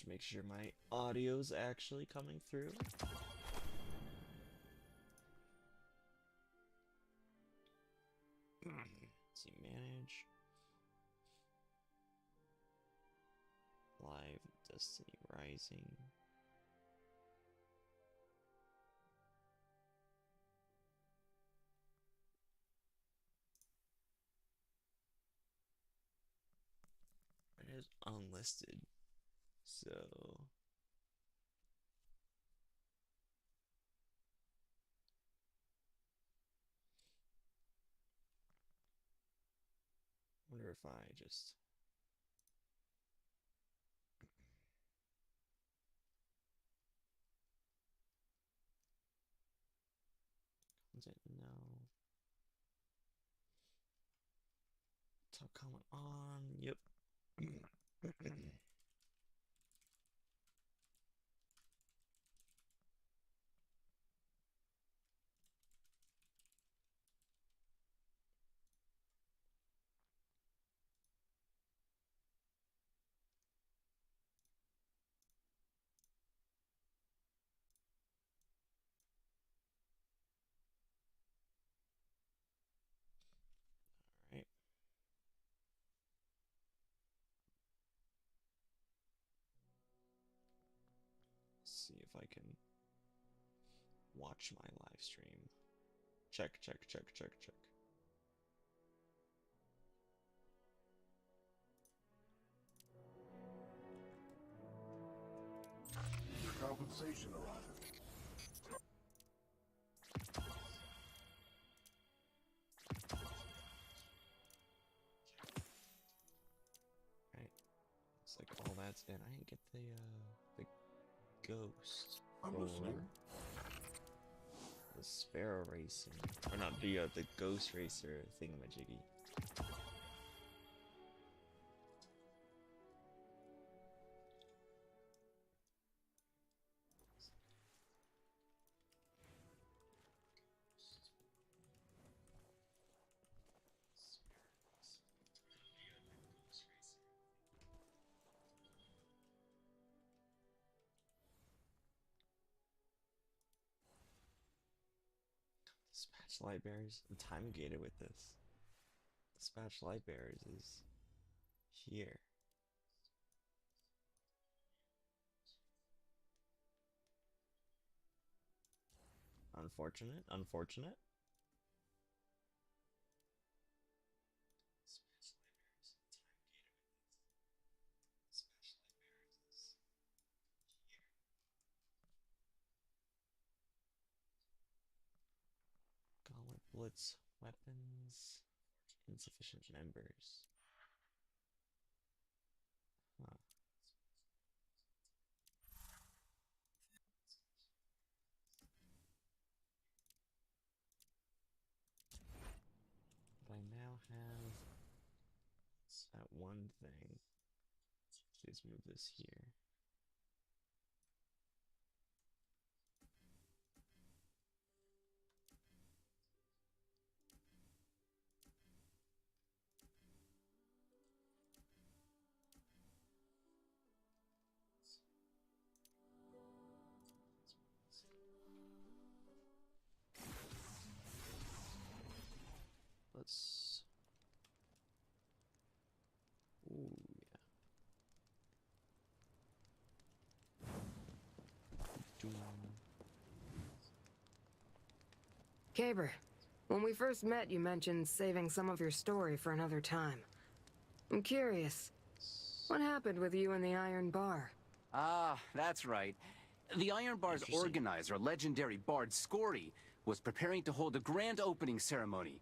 make sure my audio's actually coming through. Let's see, manage. Live Destiny Rising. It is unlisted, so wonder if I just content no. Top comment on. Yep. All right. See if I can watch my live stream. Check. Your compensation allotted. Right. Looks like all that's in. I didn't get the ghost. I'm listening. The Sparrow Racing. Or not the Ghost Racer thingamajiggy. Dispatch light bearers. I'm time gated with this. Dispatch light bearers is here. Unfortunate. Dispatch light bearers. Time gated with this. Dispatch light bearers is here. Gauntlet bullets, weapons, insufficient members. Huh. But I now have that one thing. Let's move this here. Let's. Ooh, yeah. Doom. Caber, when we first met, you mentioned saving some of your story for another time. I'm curious, what happened with you and the Iron Bar? Ah, that's right. The Iron Bar's organizer, legendary bard Scory, was preparing to hold a grand opening ceremony.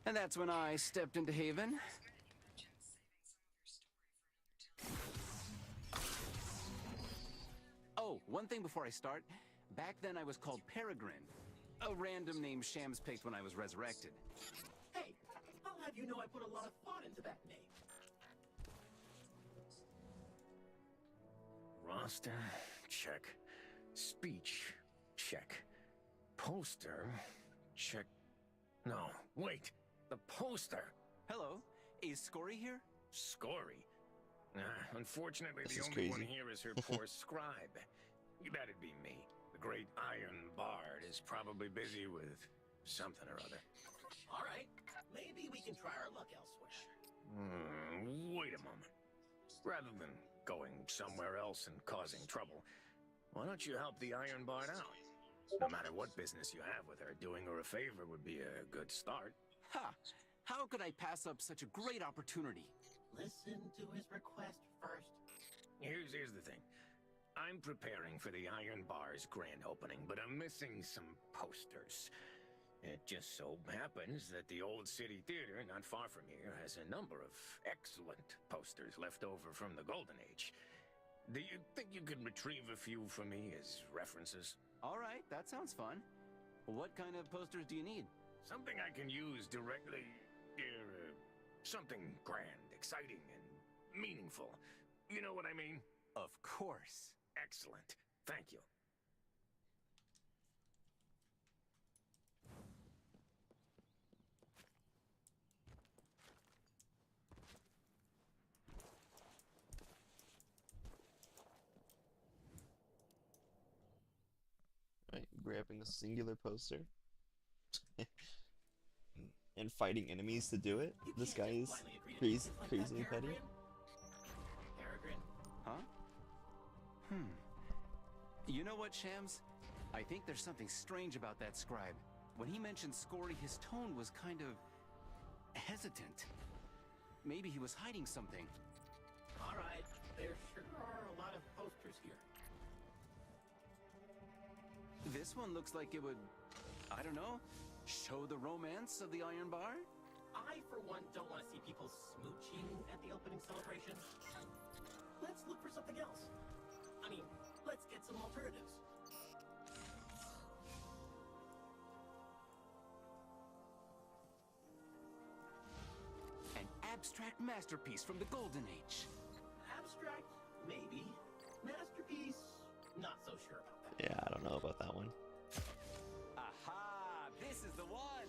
And that's when I stepped into Haven. Oh, one thing before I start. Back then I was called Peregrine. A random name Shams picked when I was resurrected. Hey, I'll have you know I put a lot of thought into that name. Roster, check. Speech, check. Poster, check. No, wait. The poster. Hello, is Scory here? Scory. Unfortunately, This the is only one crazy. here is her poor scribe. That'd be me. The great Iron Bard is probably busy with something or other. All right, maybe we can try our luck elsewhere. Wait a moment. Rather than going somewhere else and causing trouble, why don't you help the Iron Bard out? No matter what business you have with her, doing her a favor would be a good start. Ha! How could I pass up such a great opportunity? Listen to his request first. Here's the thing. I'm preparing for the Iron Bar's grand opening, but I'm missing some posters. It just so happens that the Old City Theater, not far from here, has a number of excellent posters left over from the Golden Age. Do you think you could retrieve a few for me as references? All right, that sounds fun. What kind of posters do you need? Something I can use directly... something grand, exciting, and meaningful. You know what I mean? Of course. Excellent. Thank you. Right, grabbing a singular poster and fighting enemies to do it. You This can't guy just is blindly agree to crazy, things like crazy that, and petty. Peregrine. Huh? You know what, Shams? I think there's something strange about that scribe. When he mentioned Scory, his tone was kind of... hesitant. Maybe he was hiding something. All right, there sure are a lot of posters here. This one looks like it would... I don't know... show the romance of the Iron Bar? I, for one, don't want to see people smooching at the opening celebration. Let's look for something else. I mean, let's get some alternatives. An abstract masterpiece from the Golden Age. Abstract, maybe. Masterpiece, not so sure about that. Yeah, I don't know about that one. Aha! This is the one!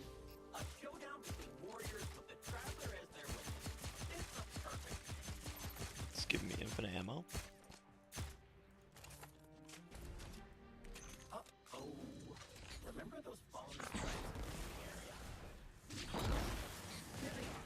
A showdown between warriors with the Traveler as their witness. It's the perfect. It's giving me infinite ammo. Uh-oh. Remember those fallen sprites in the area? There they are.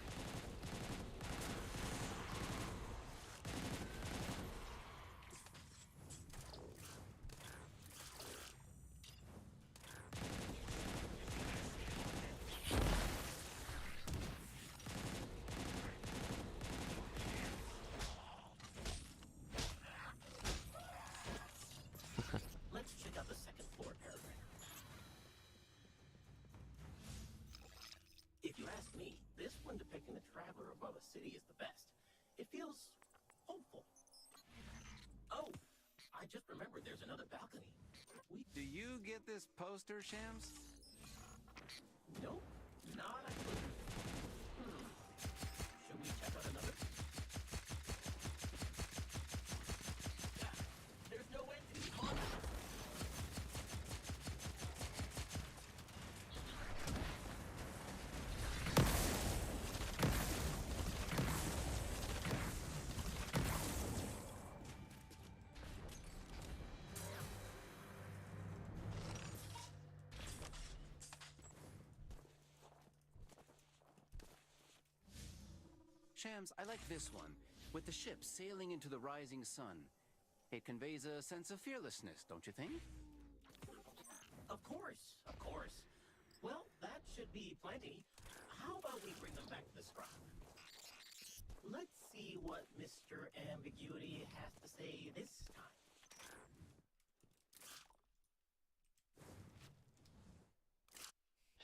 Let's check out the second floor, Peregrine. If you ask me, this one depicting the Traveler above a city is the best. It feels hopeful. Oh, I just remembered there's another balcony. Do you get this poster, Shams? Nope, not a clue. Should we check out another? Yeah, there's no end to these monsters. Shams, I like this one, with the ship sailing into the rising sun. It conveys a sense of fearlessness, don't you think? Of course, of course. Well, that should be plenty. How about we bring them back to the scribe? Let's see what Mr. Ambiguity has to say this time.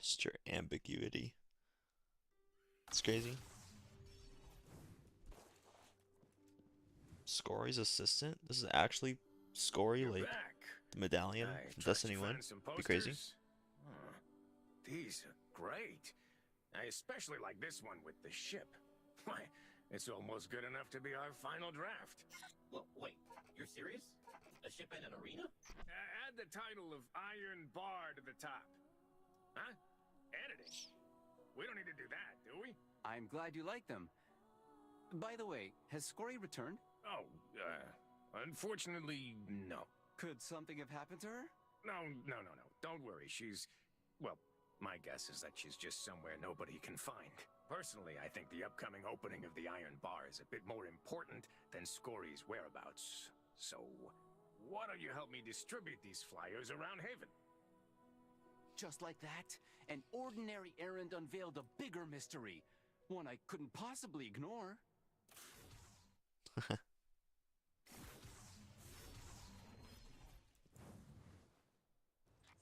Mr. Ambiguity. It's crazy. Scory's assistant? This is actually Scory, You're like back. the medallion I from trust Destiny you 1. found some Be crazy. posters? Huh. These are great. I especially like this one with the ship. Why, it's almost good enough to be our final draft. Well, wait, you're serious? A ship and an arena? Add the title of Iron Bar to the top. Huh? Editing? We don't need to do that, do we? I'm glad you like them. By the way, has Scory returned? Oh, unfortunately, no. Could something have happened to her? No. Don't worry. Well, my guess is that she's just somewhere nobody can find. Personally, I think the upcoming opening of the Iron Bar is a bit more important than Scory's whereabouts. So, why don't you help me distribute these flyers around Haven? Just like that, an ordinary errand unveiled a bigger mystery. One I couldn't possibly ignore.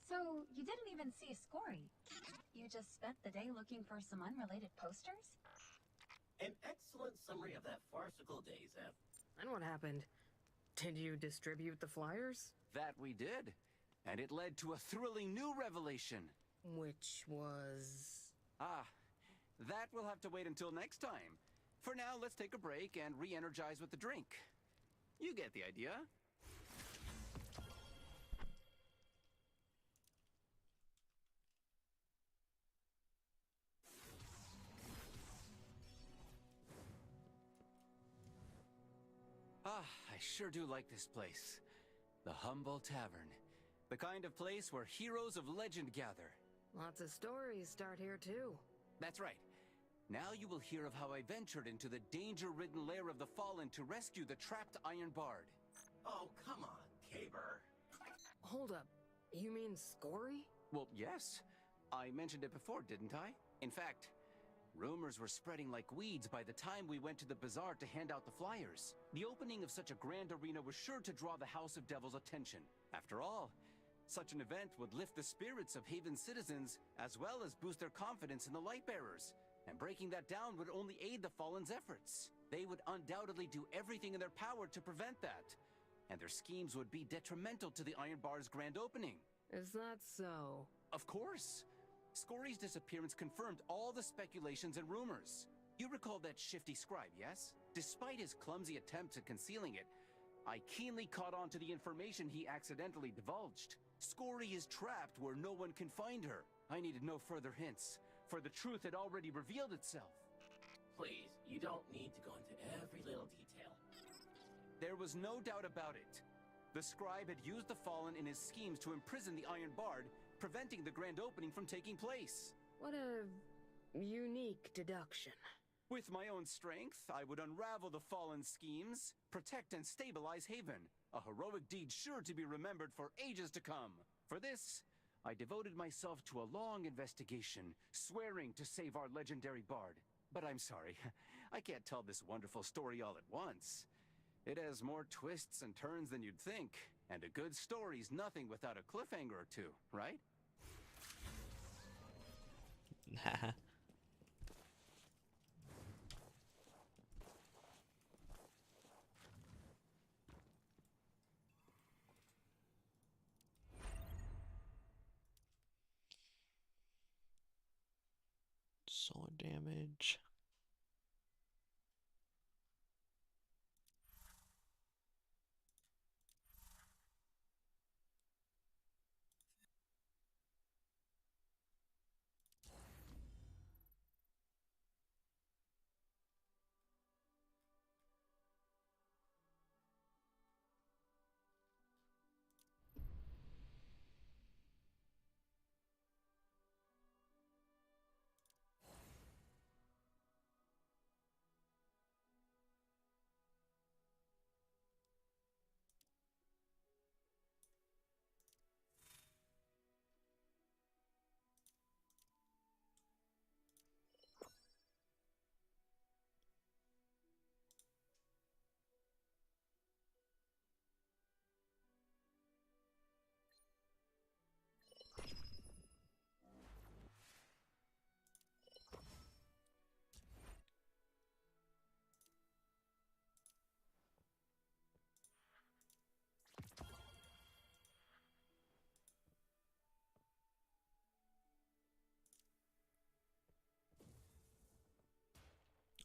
So, you didn't even see Scory. You just spent the day looking for some unrelated posters? An excellent summary of that farcical day, Zeph. And what happened? Did you distribute the flyers? That we did. And it led to a thrilling new revelation. Which was... Ah, that will have to wait until next time. For now, let's take a break and re-energize with the drink. You get the idea. Ah, I sure do like this place. The Humble Tavern. The kind of place where heroes of legend gather. Lots of stories start here, too. That's right. Now you will hear of how I ventured into the danger-ridden lair of the Fallen to rescue the trapped Iron Bard. Oh, come on, Caber. Hold up. You mean Scory? Well, yes. I mentioned it before, didn't I? In fact, rumors were spreading like weeds by the time we went to the bazaar to hand out the flyers. The opening of such a grand arena was sure to draw the House of Devils' attention. After all, such an event would lift the spirits of Haven's citizens, as well as boost their confidence in the Lightbearers. And breaking that down would only aid the Fallen's efforts. They would undoubtedly do everything in their power to prevent that. And their schemes would be detrimental to the Iron Bar's grand opening. Is that so? Of course. Scory's disappearance confirmed all the speculations and rumors. You recall that shifty scribe, yes? Despite his clumsy attempts at concealing it, I keenly caught on to the information he accidentally divulged. Scory is trapped where no one can find her. I needed no further hints, for the truth had already revealed itself. Please, you don't need to go into every little detail. There was no doubt about it. The scribe had used the Fallen in his schemes to imprison the Iron Bard, preventing the grand opening from taking place. What a unique deduction. With my own strength, I would unravel the Fallen's schemes, protect and stabilize Haven, a heroic deed sure to be remembered for ages to come. For this, I devoted myself to a long investigation, swearing to save our legendary bard. But I'm sorry, I can't tell this wonderful story all at once. It has more twists and turns than you'd think, and a good story's nothing without a cliffhanger or two, right? Sword damage.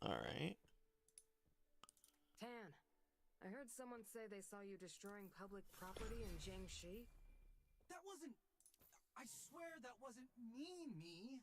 Alright. Tan, I heard someone say they saw you destroying public property in Jiangxi. That wasn't... I swear that wasn't me.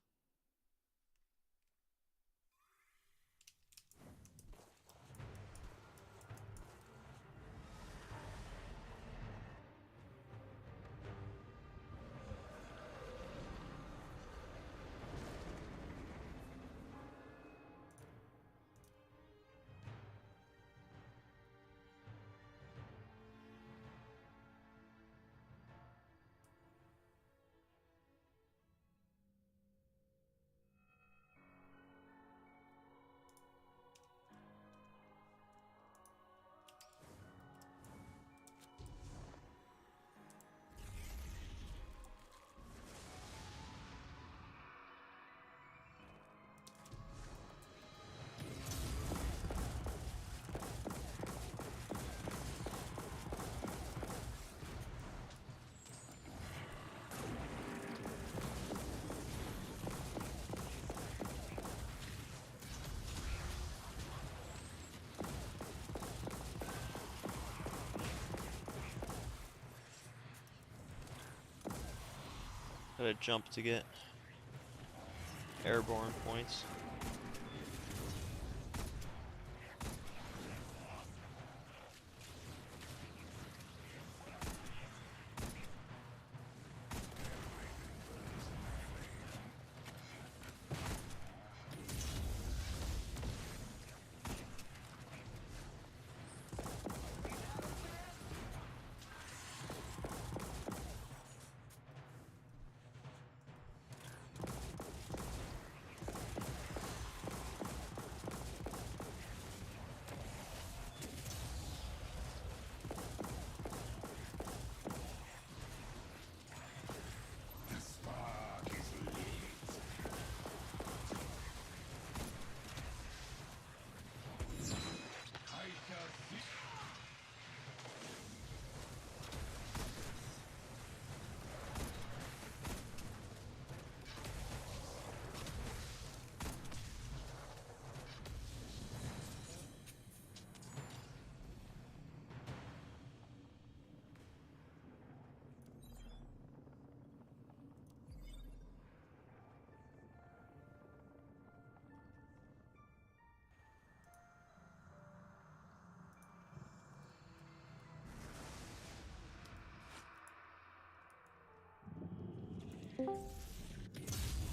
Gotta jump to get airborne points.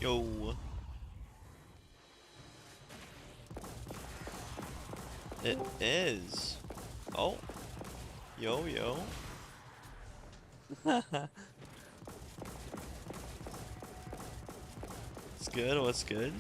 Yo. It is. Oh. Yo, yo. What's good? What's good?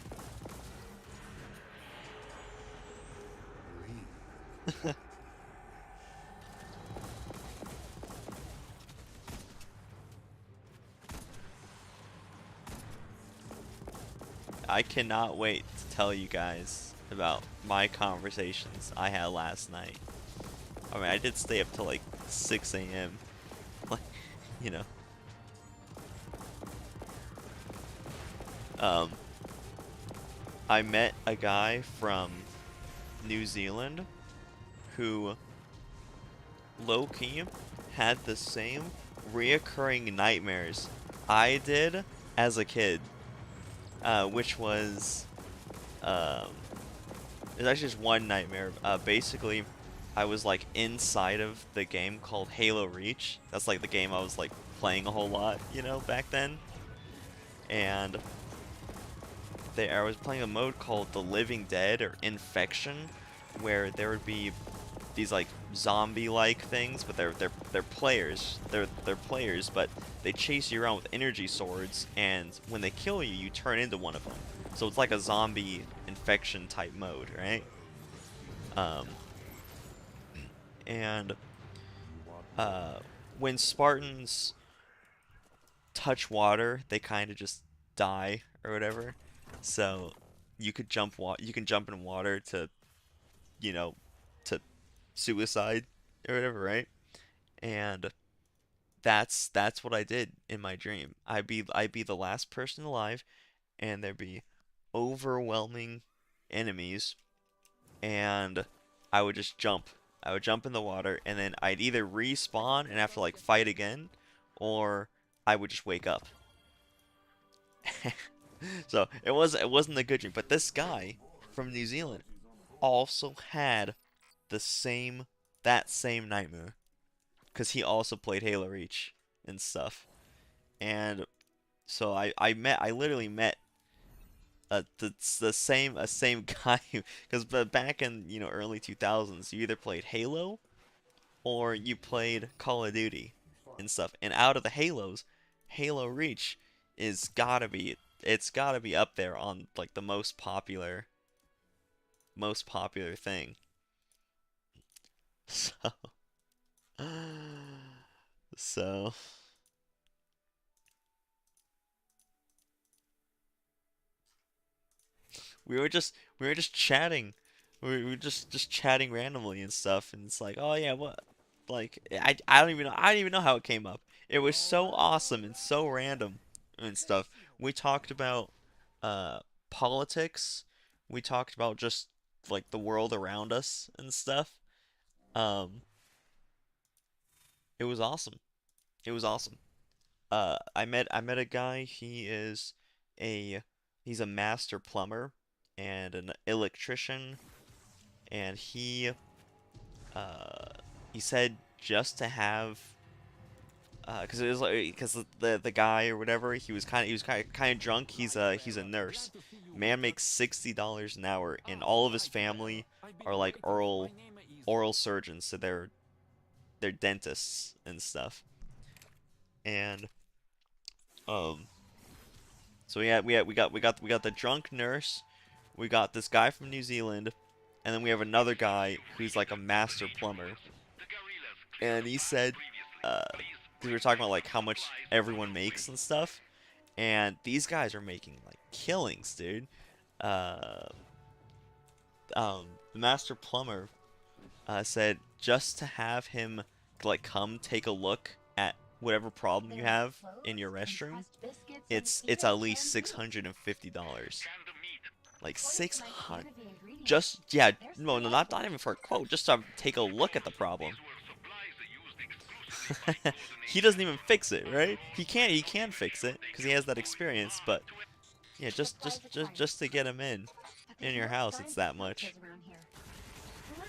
I cannot wait to tell you guys about my conversations I had last night. I mean, I did stay up till like 6 a.m. Like, you know. I met a guy from New Zealand who low-key had the same reoccurring nightmares I did as a kid. Which was, there's actually just one nightmare. Basically, I was like inside of the game called Halo Reach. That's like the game I was like playing a whole lot, you know, back then. And I was playing a mode called The Living Dead or Infection, where there would be these like zombie-like things, but they're players. They're players, but they chase you around with energy swords, and when they kill you, you turn into one of them. So it's like a zombie infection type mode, right? And when Spartans touch water, they kind of just die or whatever. So you can jump in water to, you know, to suicide or whatever, right? And that's what I did in my dream. I'd be the last person alive, and there'd be overwhelming enemies, and I would just jump. I would jump in the water, and then I'd either respawn and have to like fight again, or I would just wake up. So it wasn't a good dream. But this guy from New Zealand also had that same nightmare, because he also played Halo Reach and stuff. And so I literally met the same guy, because back in, you know, early 2000s, you either played Halo or you played Call of Duty and stuff. And out of the Halos, Halo Reach it's gotta be up there on like the most popular thing. So so we were just chatting. We were just chatting randomly and stuff, and it's like, oh yeah, what, like I don't even know how it came up. It was so awesome and so random and stuff. We talked about uh politics. We talked about just like the world around us and stuff. Um, it was awesome. It was awesome. I met a guy. A he's a master plumber and an electrician, and uh he said just to have, because it was like, because the guy or whatever, he was kind of drunk. He's a nurse. Man makes $60 an hour, and all of his family are like oral surgeons, so they're dentists and stuff. And um so we got the drunk nurse, we got this guy from New Zealand, and then we have another guy who's like a master plumber. And he said, uh, 'cause we were talking about like how much everyone makes and stuff, and these guys are making like killings, dude. Uh, the master plumber said just to have him like come take a look at whatever problem you have in your restroom, it's at least $650. Like 600. Just yeah, no, not even for a quote, just to take a look at the problem. He doesn't even fix it, right? He can fix it because he has that experience, but yeah, just to get him in your house, it's that much.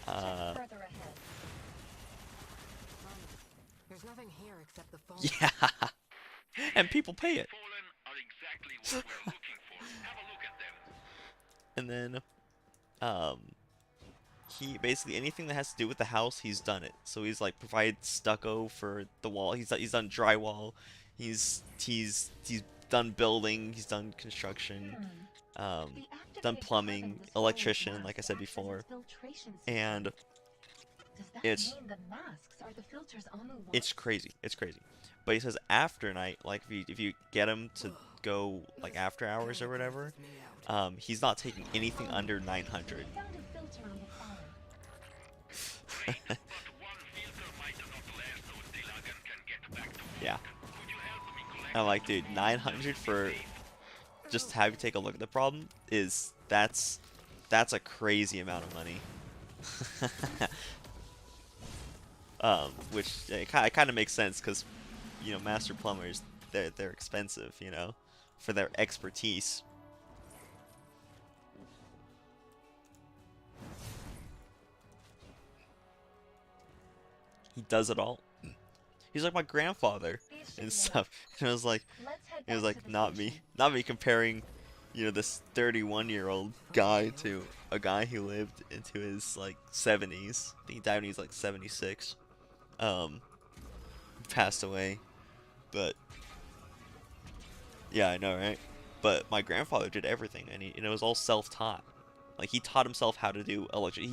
Uh, There's nothing here except the phone. yeah, and people pay it. And then, um, he basically anything that has to do with the house, he's done it. So he's like provided stucco for the wall. He's done drywall. He's done building. He's done construction. Done plumbing, electrician, like I said before, and it's crazy. It's crazy. But he says after night, like if you get him to go like after hours or whatever, he's not taking anything under 900. Yeah. I'm like, dude, 900 for just to have you take a look at the problem that's a crazy amount of money. Which it kind of makes sense because, you know, master plumbers, they're expensive, you know, for their expertise. He does it all. He's like my grandfather and stuff. And I was like, it was like not me comparing, you know, this 31-year-old guy to a guy who lived into his like 70s. I think he died when he was like 76. Passed away. But yeah, I know, right? But my grandfather did everything, and it was all self-taught. Like he taught himself how to do electric.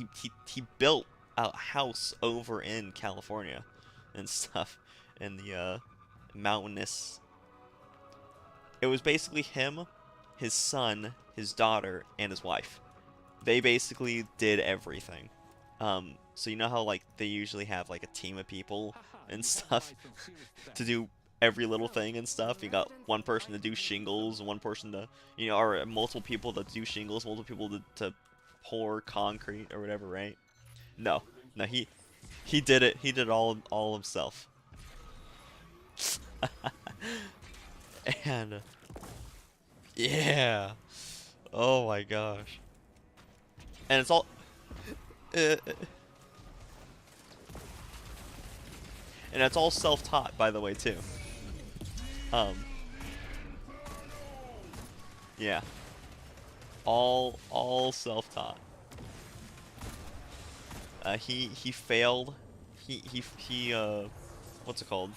He built a house over in California and stuff in the mountainous. It was basically him, his son, his daughter, and his wife. They basically did everything. So you know how like they usually have like a team of people and stuff to do every little thing and stuff. You got one person to do shingles, and one person to, you know, or multiple people to do shingles, multiple people to pour concrete or whatever, right? No, he did it. He did it all himself. And yeah, oh my gosh, and it's all and it's all self-taught, by the way, too. Yeah, all self-taught. He failed. He what's it called?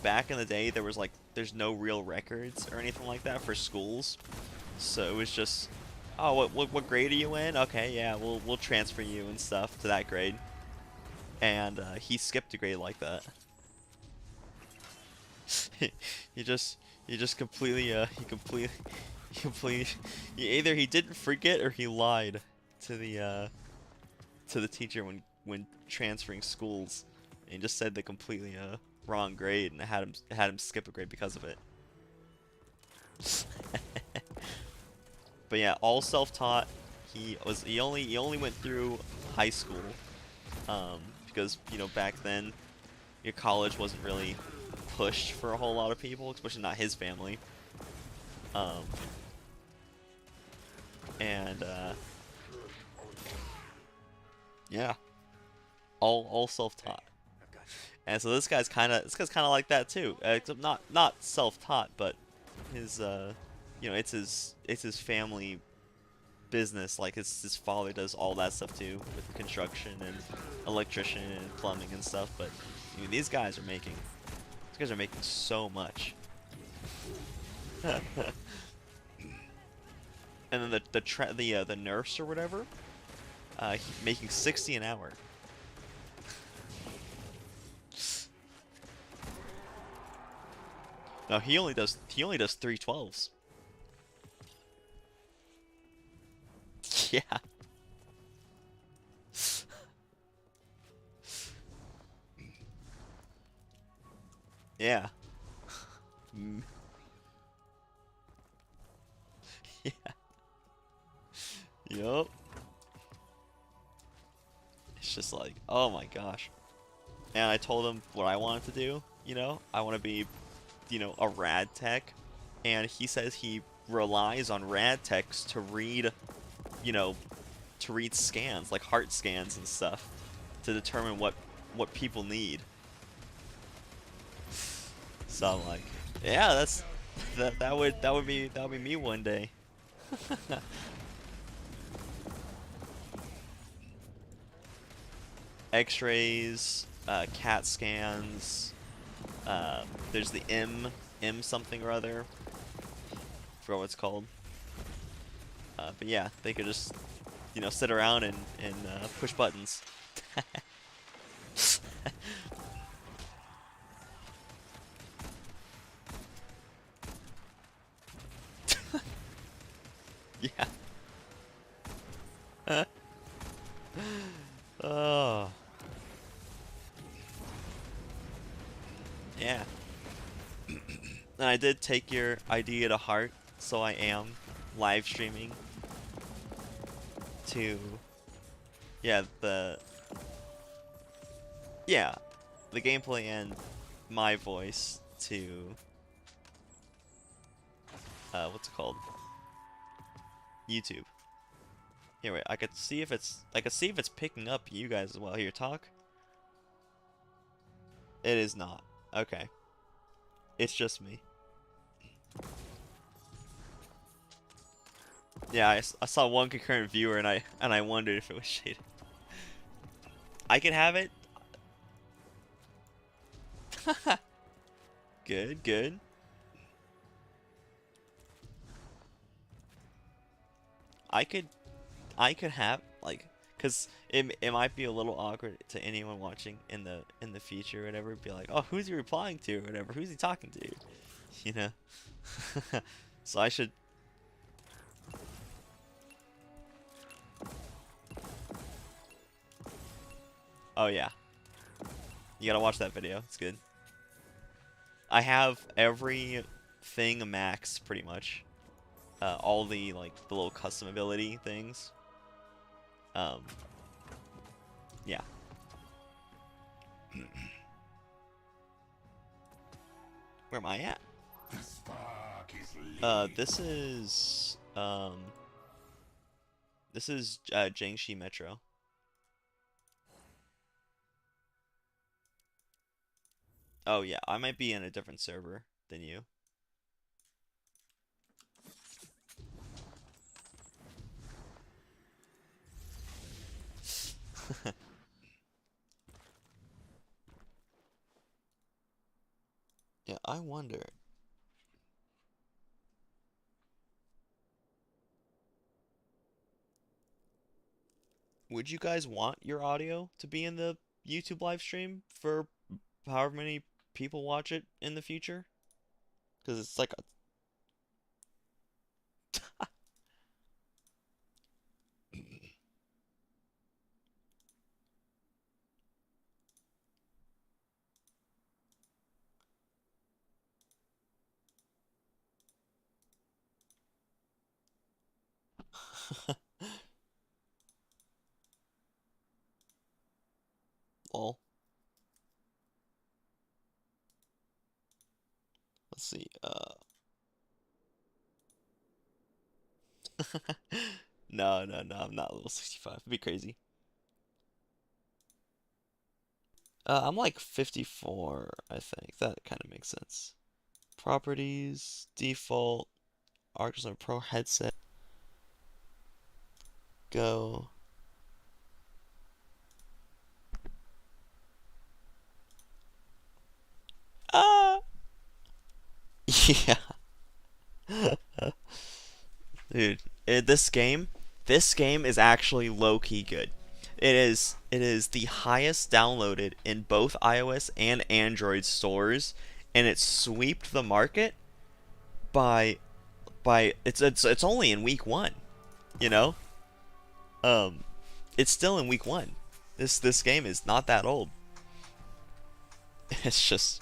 Back in the day, there's no real records or anything like that for schools, so it was just, oh, what grade are you in? Okay, yeah, we'll transfer you and stuff to that grade, and he skipped a grade like that. he just completely either he didn't forget or he lied to the teacher when transferring schools, and he just said the completely wrong grade, and had him skip a grade because of it. But yeah, all self-taught. He only went through high school, because, you know, back then your college wasn't really pushed for a whole lot of people, especially not his family. Um, and yeah, all self-taught. And so this guy's kind of like that too. Except not self-taught, but his you know, it's his family business. Like his father does all that stuff too, with construction and electrician and plumbing and stuff. But I mean, these guys are making so much. And then the nurse or whatever, making 60 an hour. No, he only does 312s. Yeah. Yeah. Mm. Yeah. Yup. It's just like, oh my gosh. And I told him what I wanted to do, you know? I want to be, you know, a rad tech. And he says he relies on rad techs to read, you know, to read scans, like heart scans and stuff, to determine what people need. So I'm like, yeah, that would be me one day. X-rays, CAT scans. There's the M something or other. Forgot what it's called. But yeah, they could just, you know, sit around and push buttons. Yeah. Oh. Yeah. And I did take your idea to heart, so I am live streaming to, yeah, the gameplay and my voice to, what's it called? YouTube. Here, wait, I could see if it's picking up you guys as well. Here, talk. It is not. Okay. It's just me. Yeah, I saw one concurrent viewer and I wondered if it was shaded. I can have it. Good, good. I could have, like, cause it might be a little awkward to anyone watching in the future or whatever. Be like, oh, who's he replying to or whatever? Who's he talking to? You know. So I should. Oh yeah. You gotta watch that video. It's good. I have everything max pretty much. All the like the little custom ability things. Yeah. Where am I at? The spark is this is Jiangxi Metro. Oh yeah, I might be in a different server than you. Yeah, I wonder. Would you guys want your audio to be in the YouTube live stream for however many people watch it in the future? Because it's like a lol. let's see. No, no, no, I'm not level 65. It'd be crazy. I'm like 54, I think. That kind of makes sense. Properties, default, Arcus Pro headset. Go. Ah! Yeah. Dude, this game is actually low-key good. It is the highest downloaded in both iOS and Android stores, and it swept the market by it's only in week 1, you know? Um it's still in week 1. This game is not that old. It's just